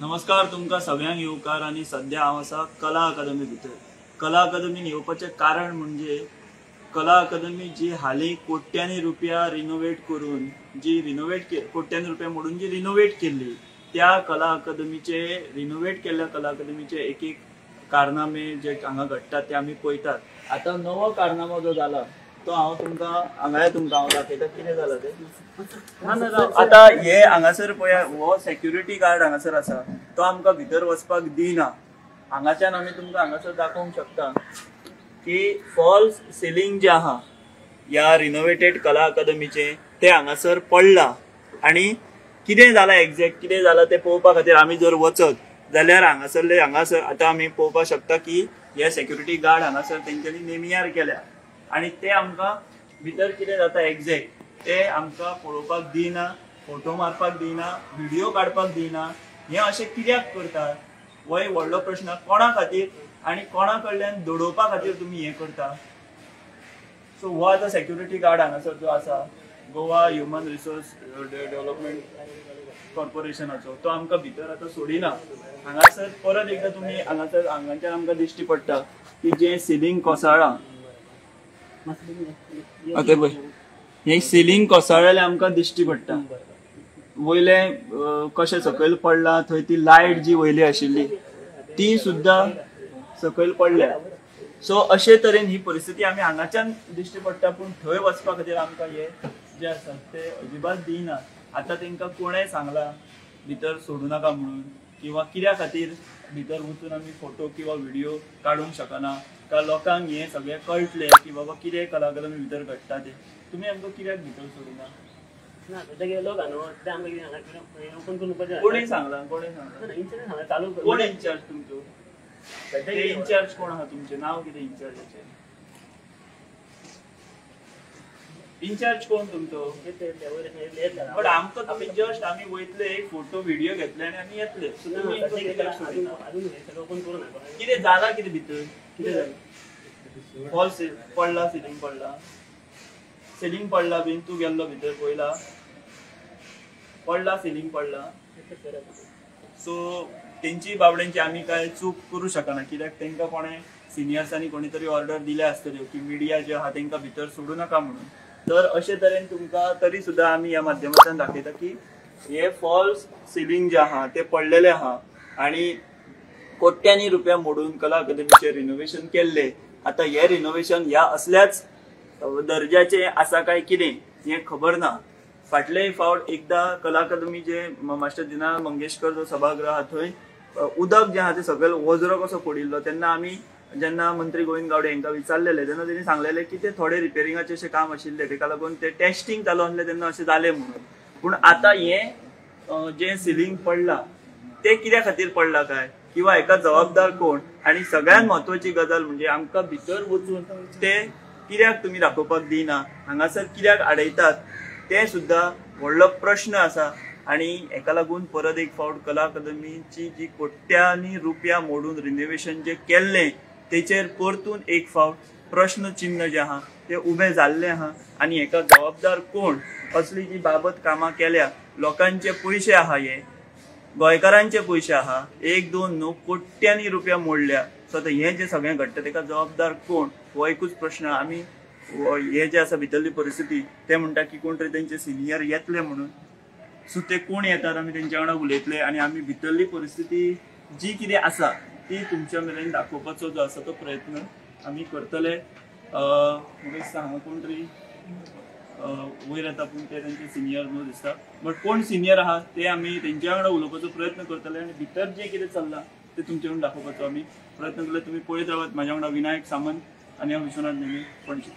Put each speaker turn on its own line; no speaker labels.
नमस्कार तुमकां सगळ्यांक येवकार आणि सध्या हांव आसा कला अकादमी भितर. कला अकादमीन येवपाचें कारण म्हणजे कला अकादमी जी हालीं कोट्यांनी रुपया रिनोवेट करून कोट्यांनी रुपया मोडून जी रिनोवेट केल्ली त्या कला अकादमीचे रिनोवेट केल्ल्या कला अकादमीचे एक एक कारनामे जे हांगा घडटात ते आमी पळयतात. आतां नवो कारनामो जो जाला तो हांव तुमकां दाखयता कितें जाला तें. आता हे हांगासर पळया हो सेक्युरिटी गार्ड हांगासर आसा तो आमकां भितर वचपाक दिना. हांगाच्यान आमी तुमकां हांगासर दाखोवंक शकता की फॉल्स सिलींग जे आहा ह्या रिनोवेटेड कला अकादमीचे ते हांगासर पडला. आणि कितें जाला एक्झॅक्ट कितें जाला ते पळोवपा खातीर आमी जर वचत जाल्यार हांगासर आतां आमी पळोवपाक शकता की हे सेक्युरिटी गार्ड हांगासर तेंच्यांनी नेमियार केल्या आणि ते आमकां भितर कितें जाता एक्झॅक्ट ते आमकां पळोवपाक दिना, फोटो मारपाक दिना, व्हिडिओ काडपाक दिना. हे अशें कित्याक करतात हो एक व्हडलो प्रश्न. कोणा खातीर आनी कोणा कडल्यान दडोवपा खातीर तुमी हे करता. सो हो आतां सेक्युरिटी गार्ड हांगासर जो आसा गोवा ह्युमन रिसोर्स डेव्हलपमेंट कॉर्पोरेशनाचो तो आमकां भितर आतां सोडिना. हांगासर परत एकदां तुमी हांगाच्यान आमकां दिश्टी पडटा की जे सिलींग कोसळ्ळां हे सिलींग कोसळ्ळेलें आमकां दिश्टी पडटा. वयले कशें सकयल पडला थंय ती लायट जी वयली आशिल्ली ती सुद्दां सकयल पडल्या. सो अशे तरेन ही परिस्थिती आमी हांगाच्यान दिश्टी पडटा. पूण थंय वचपा खातीर आमकां हे जे आसा ते अजिबात दिना. आतां तांकां कोणें सांगलां भितर सोडूं नाका म्हणून किंवा कित्या खातीर भितर वचून आमी फोटो किंवा व्हिडिओ काडूंक शकना काय लोकांक हें सगळें कळटलें की बाबा कितें कला अकादमी भितर घडटा तें. तुमी आमकां कित्याक भितर सोडिना? कोणी सांगला कोण इन्चार्ज तुमचो? इन्चार्ज कोण आहा तुमचें नांव कितें इन्चार्जाचें? इन्चार्ज कोण तुमचो? बट आमकां तुमी जस्ट आमी वयतले एक फोटो व्हिडिओ घेतले आनी आमी येतले. कितें जाला कितें भितर? कितें जालें? फॉल्स पडला सिलींग पडला बीन तू गेल्लो भितर पळयला? पडला सिलींग पडला. सो तेंची बाबड्यांची आमी काय चूक करूं शकना कित्याक तांकां कोणें सिनियर्सांनी कोणी तरी ऑर्डर दिल्या आसतल्यो की मिडिया जे आहा तांकां भितर सोडूं नाका म्हणून. तर अशे तरेन तुमकां तरी सुद्दां आमी ह्या माध्यमांतल्यान दाखयता की हे फॉल्स सिलींग जे आहा ते पडलेले आहा आणि कोट्यांनी रुपया मोडून कला अकादमीचे रिनोवेशन केल्ले. आतां हे रिनोवेशन ह्या असल्याच दर्जाचे आसा काय कितें हें खबर ना. फाटले फावट एकदां कला अकादमी जे मास्टर दिनानाथ मंगेशकर जो सभागृह आहा थंय उदक जे आहा ते सकयल वज्र कसो पडिल्लो तेन्ना आमी जेन्ना मंत्री गोविंद गावडे हांकां विचारलेले तेन्ना तेणी सांगलेले की ते थोडे रिपेरिंगाचे अशें काम आशिल्ले तेका लागून ते टेस्टिंग चालू आसलें तेन्ना अशें जालें म्हणून. पूण आतां हें जें सिलींग पडलां ते कित्या खातीर पडलां काय किंवा हेका जबाबदार कोण आनी सगळ्यांत म्हत्वाची गजाल म्हणजे आमकां भितर वचून ते कित्याक तुमी दाखोवपाक दिना, हांगासर कित्याक आडयतात ते सुद्दां व्हडलो प्रश्न आसा. आणि हेका लागून परत एक फावट कला अकादमीची जी कोट्यांनी रुपया मोडून रिनोवेशन जे केल्लें तेचेर परतून एक फावट प्रश्न चिन्ह जे आहा ते उबें जाल्लें आहा. आनी हेका जबाबदार कोण? असली जी बाबत कामां केल्या लोकांचे पयशे आहा हे गोंयकारांचे पयशे आहा 1-2 न्हू कोट्यांनी रुपया मोडल्या. सो आतां हें जें सगळें घडटा तेका जबाबदार कोण हो एकूच प्रश्न. आमी हे जे आसा भितरली परिस्थिती ते म्हणटा की कोण तरी तेंचे सिनियर येतले म्हणून. सो ते कोण येतात आमी तेंच्या वांगडा उलयतले आनी आमी भितरली परिस्थिती जी कितें आसा ती तुमच्या मेरेन दाखोवपाचो जो आसा तो प्रयत्न आमी करतले. म्हाका दिसता हांगा कोण तरी वयर येता पूण ते तेंचे सिनियर न्हू दिसता. बट कोण सिनियर आहा ते आमी तेंच्या वांगडा उलोवपाचो प्रयत्न करतले आनी भितर जें कितें चल्लां ते तुमचे कडेन दाखोवपाचो आमी प्रयत्न केले. तुमी पळयत रावात. म्हाज्या वांगडा विनायक सामंत आनी हांव विश्वनाथ नेमी, पणजी.